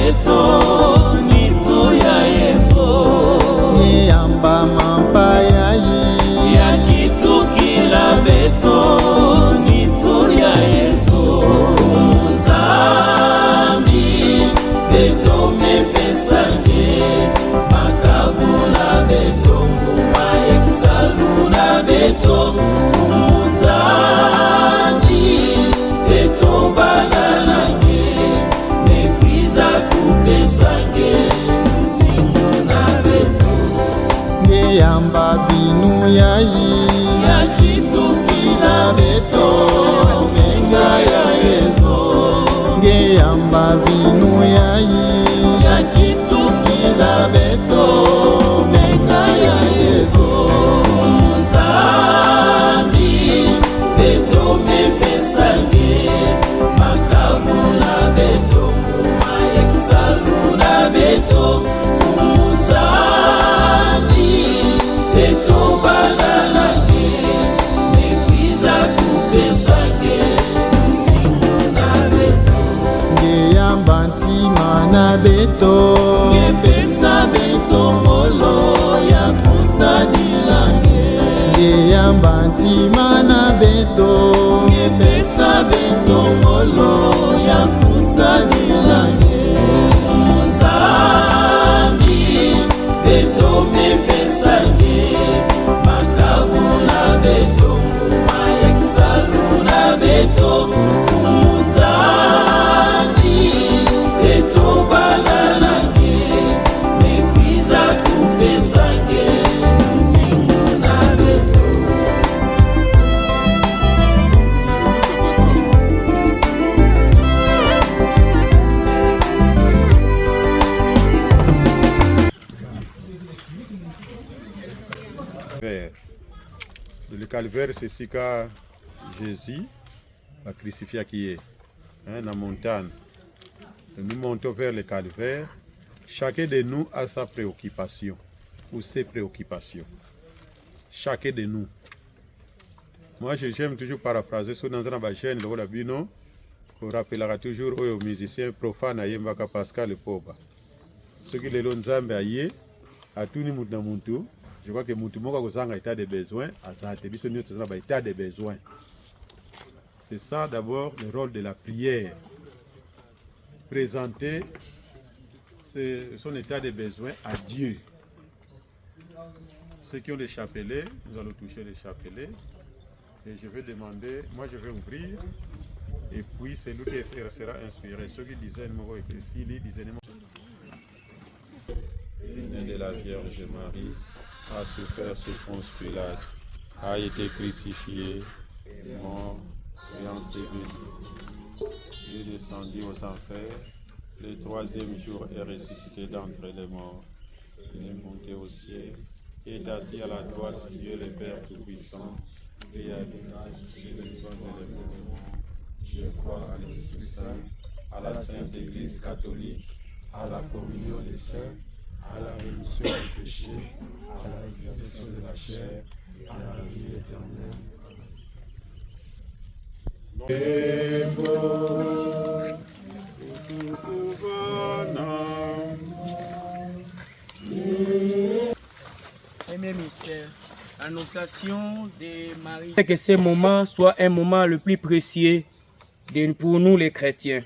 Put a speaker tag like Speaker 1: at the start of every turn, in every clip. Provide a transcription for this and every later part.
Speaker 1: beto nitu ya Yesu
Speaker 2: Yamba mampaya
Speaker 1: ya kitu kila beto nitu ya Yesu Nzambi beto mepesange makabuna beto nguma yekisaluna beto Nzambi beto bananange mekwiza kupesange muzingu na beto
Speaker 2: Yamba vinu
Speaker 1: ya kitu kila beto menga ya Yesu
Speaker 2: Yamba vinu
Speaker 1: ya kitu kila beto menga ya Yesu Nzambi beto mepesange makabuna beto nguma yekisaluna beto Nzambi beto bananage mekwiza kupesange muzingu na beto
Speaker 2: Yamba ntima na beto
Speaker 1: ngepesa beto molo ya kusadilange
Speaker 2: Yamba ntima na beto
Speaker 1: ngepesa beto molo ya kusadilange Nzambi beto mepesange makabuna beto nguma yekisaluna beto Nzambi beto bananage mekwiza kupesange muzingu na beto
Speaker 3: Le calvaire, c'est ce que Jésus a crucifié qui est dans la montagne. Nous montons vers le calvaire. Chacun de nous a sa préoccupation ou ses préoccupations. Chacun de nous. Moi, j'aime toujours paraphraser ce dans la chaîne, le Bino, qu'on rappellera toujours aux musiciens profanes à Yembaka Pascal et Poba. Ce qui les lonzambe aïe, à tout le monde. Je crois que Moutumoka a état de besoin, à ça, état de besoin. C'est ça d'abord le rôle de la prière. Présenter son état de besoin à Dieu. Ceux qui ont les chapelets, nous allons toucher les chapelets. Et je vais demander, moi je vais ouvrir. Et puis c'est lui qui sera inspiré. Ceux qui disaient, s'il disait, de la Vierge Marie a souffert sous Ponce Pilate, a été crucifié, mort et enseveli. Il est descendu aux enfers, le troisième jour est ressuscité d'entre les morts. Il est monté au ciel, et est assis à la droite de Dieu le Père Tout-Puissant, et à je crois à l'Esprit Saint, à la Sainte Église catholique, à la communion des saints, à la rémission des péchés, à la résurrection de la chair, à la vie éternelle.
Speaker 4: Premier mystère, l'annonciation de Marie. Que ce moment soit un moment le plus précieux pour nous les chrétiens.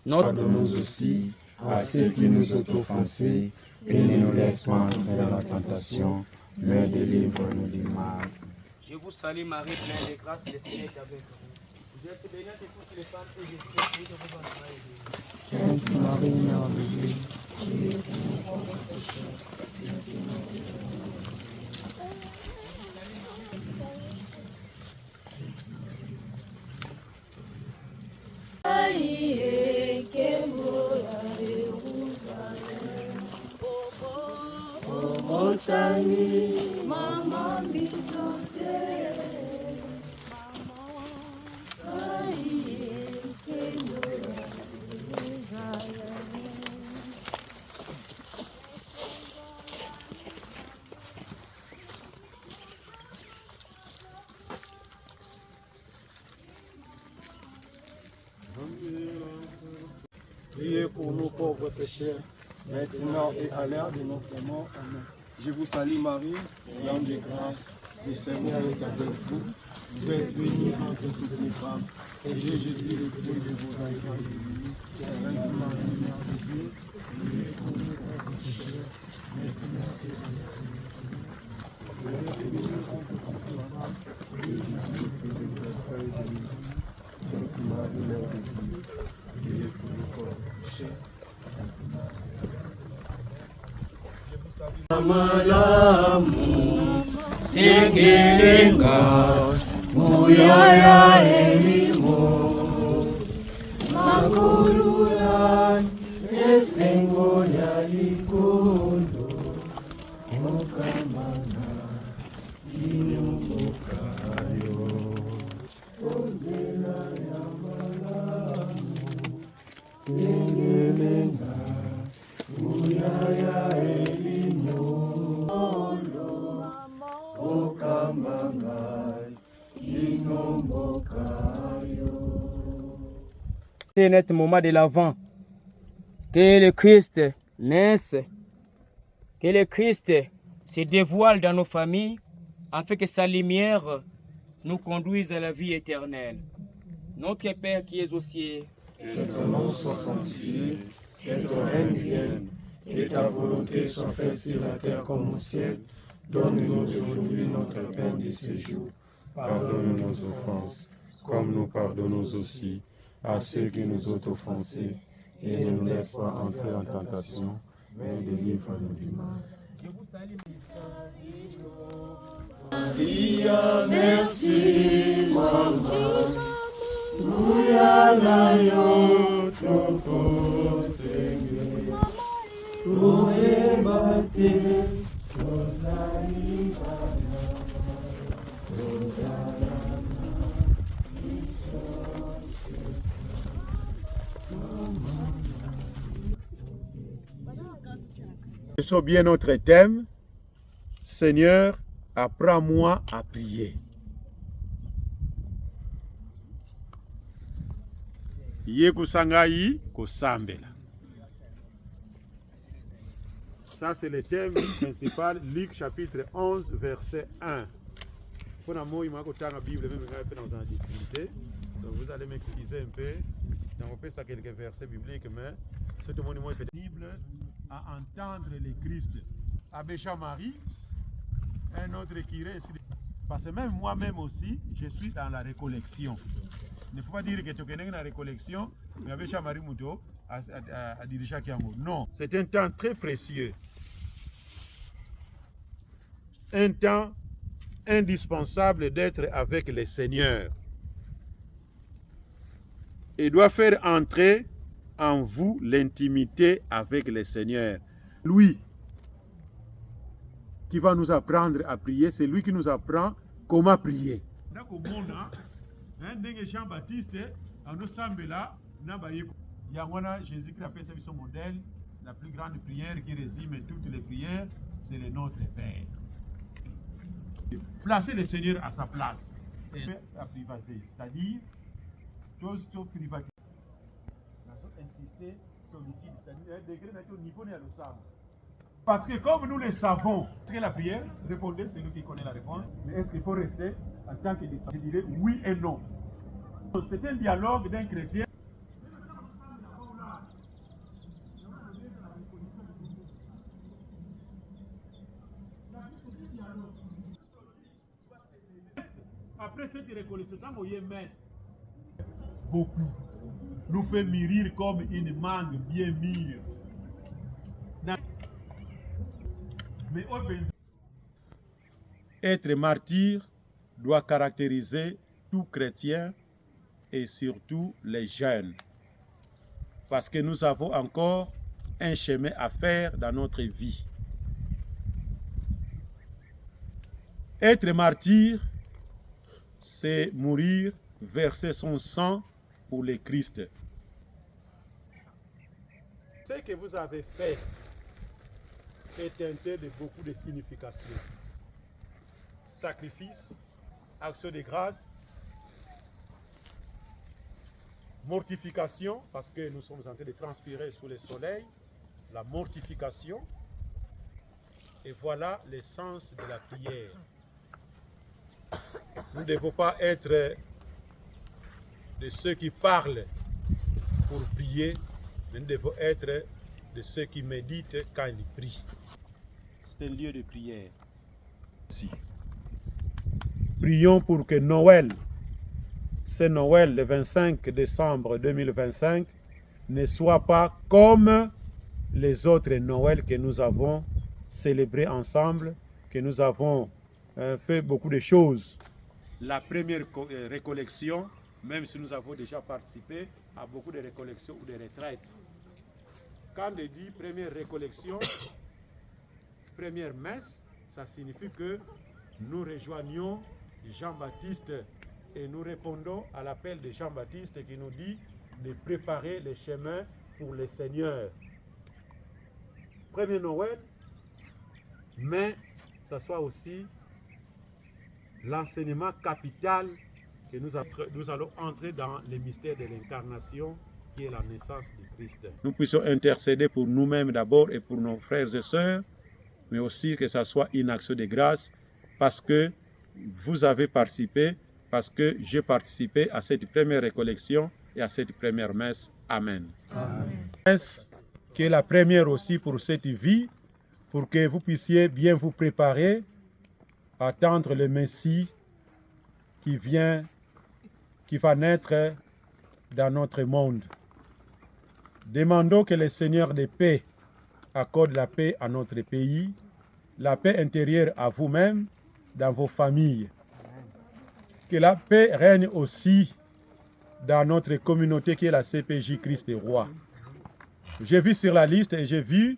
Speaker 5: Pardonne-nous aussi à ceux qui nous ont offensés et ne nous laisse pas entrer dans la tentation, mais délivre-nous du mal.
Speaker 4: Je vous salue Marie, pleine de grâce, le Seigneur est avec vous. Vous êtes bénie de toutes les femmes et Jésus, fruit de vos entrailles.
Speaker 5: Sainte Marie, Mère de Dieu,
Speaker 6: Priez pour nos pauvres pécheurs, maintenant et à l'heure de notre mort. Amen. Je vous salue Marie, pleine de grâce, le Seigneur est avec vous. Vous êtes bénie entre toutes les femmes, et Jésus, le fruit de vos entrailles, est béni. Sainte Marie, Mère de Dieu, priez pour nous pauvres pécheurs, maintenant et à l'heure de notre mort. Vous êtes bénie entre toutes les femmes, et Jésus, le fruit de vos entrailles, est béni. Sainte Marie, Mère de Dieu, priez pour nous pauvres pécheurs.
Speaker 4: Malamu Sengelenga Muyaya Elimo Makululan Esengo Yalikondo Mokamana Inumokayo Ondela Yamalamu Sengelenga Muyaya Elimo C'est notre moment de l'Avent. Que le Christ naisse, que le Christ se dévoile dans nos familles, afin que sa lumière nous conduise à la vie éternelle. Notre Père qui es aux cieux,
Speaker 6: que ton nom soit sanctifié, que ton règne vienne, que ta volonté soit faite sur la terre comme au ciel. Donne-nous aujourd'hui notre pain de ce jour.
Speaker 5: Pardonne nos offenses, comme nous pardonnons aussi à ceux qui nous ont offensés. Et ne nous laisse pas entrer en tentation, mais délivre-nous du mal.
Speaker 6: Merci, maman. Nous ton Seigneur. Pour ébattre.
Speaker 3: C'est bien notre thème. Seigneur, apprends-moi à prier. Ye kusangai kosambela. Ça, c'est le thème principal, Luc chapitre 11, verset 1. Pour moi, il m'a dit la Bible, même dans la difficulté. Donc, vous allez m'excuser un peu. On peut ça quelques versets bibliques, mais ce que mon est pénible à entendre le Christ. Abbé Marie, un autre curé, parce que même moi-même aussi, je suis dans la récollection. Il ne faut pas dire que tu connais la récollection, mais Abbé Marie Mouto a dirigé Kiango. Non, c'est un temps très précieux. Un temps indispensable d'être avec le Seigneur. Il doit faire entrer en vous l'intimité avec le Seigneur. Lui qui va nous apprendre à prier, c'est lui qui nous apprend comment prier. Jean-Baptiste, Jésus-Christ appelle ça son modèle. La plus grande prière qui résume toutes les prières, c'est le Notre Père. Placer le Seigneur à sa place. Et apprivoiser, c'est-à-dire, chose privatiser. Insister sur l'utile, c'est-à-dire un degré au niveau de l'ensemble. Parce que comme nous le savons, est-ce que la prière, répondez, c'est lui qui connaît la réponse, mais est-ce qu'il faut rester en tant que disciple? Je dirais oui et non. C'est un dialogue d'un chrétien. Après cette reconnaissance, beaucoup nous fait mûrir comme une mangue bien mûre. Mais être martyr doit caractériser tout chrétien et surtout les jeunes. Parce que nous avons encore un chemin à faire dans notre vie. Être martyr, c'est mourir, verser son sang pour le Christ. Ce que vous avez fait est teinté de beaucoup de significations. Sacrifice, action de grâce, mortification, parce que nous sommes en train de transpirer sous le soleil, la mortification. Et voilà l'essence de la prière. Nous ne devons pas être de ceux qui parlent pour prier, mais nous devons être de ceux qui méditent quand ils prient. C'est un lieu de prière. Si. Prions pour que Noël, ce Noël le 25 décembre 2025, ne soit pas comme les autres Noëls que nous avons célébrés ensemble, que nous avons fait beaucoup de choses. La première récollection, même si nous avons déjà participé à beaucoup de récollections ou de retraites. Quand on dit première récollection, première messe, ça signifie que nous rejoignons Jean-Baptiste et nous répondons à l'appel de Jean-Baptiste qui nous dit de préparer les chemins pour le Seigneur. Premier Noël, mais ça soit aussi l'enseignement capital que nous allons entrer dans le mystère de l'incarnation qui est la naissance de Christ. Nous puissions intercéder pour nous-mêmes d'abord et pour nos frères et sœurs, mais aussi que ça soit une action de grâce parce que vous avez participé, parce que j'ai participé à cette première récollection et à cette première messe. Amen. Amen. Messe qui est la première aussi pour cette vie, pour que vous puissiez bien vous préparer à attendre le Messie qui vient, qui va naître dans notre monde. Demandons que le Seigneur de paix accorde la paix à notre pays, la paix intérieure à vous-même, dans vos familles. Que la paix règne aussi dans notre communauté qui est la CPJ Christ est Roi. J'ai vu sur la liste et j'ai vu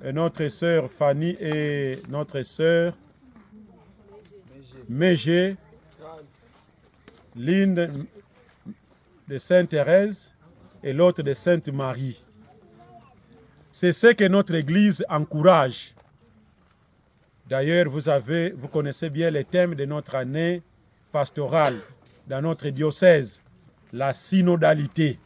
Speaker 3: notre sœur Fanny et notre sœur Mégé, l'une de Sainte Thérèse et l'autre de Sainte Marie. C'est ce que notre Église encourage. D'ailleurs, vous connaissez bien les thèmes de notre année pastorale dans notre diocèse, la synodalité.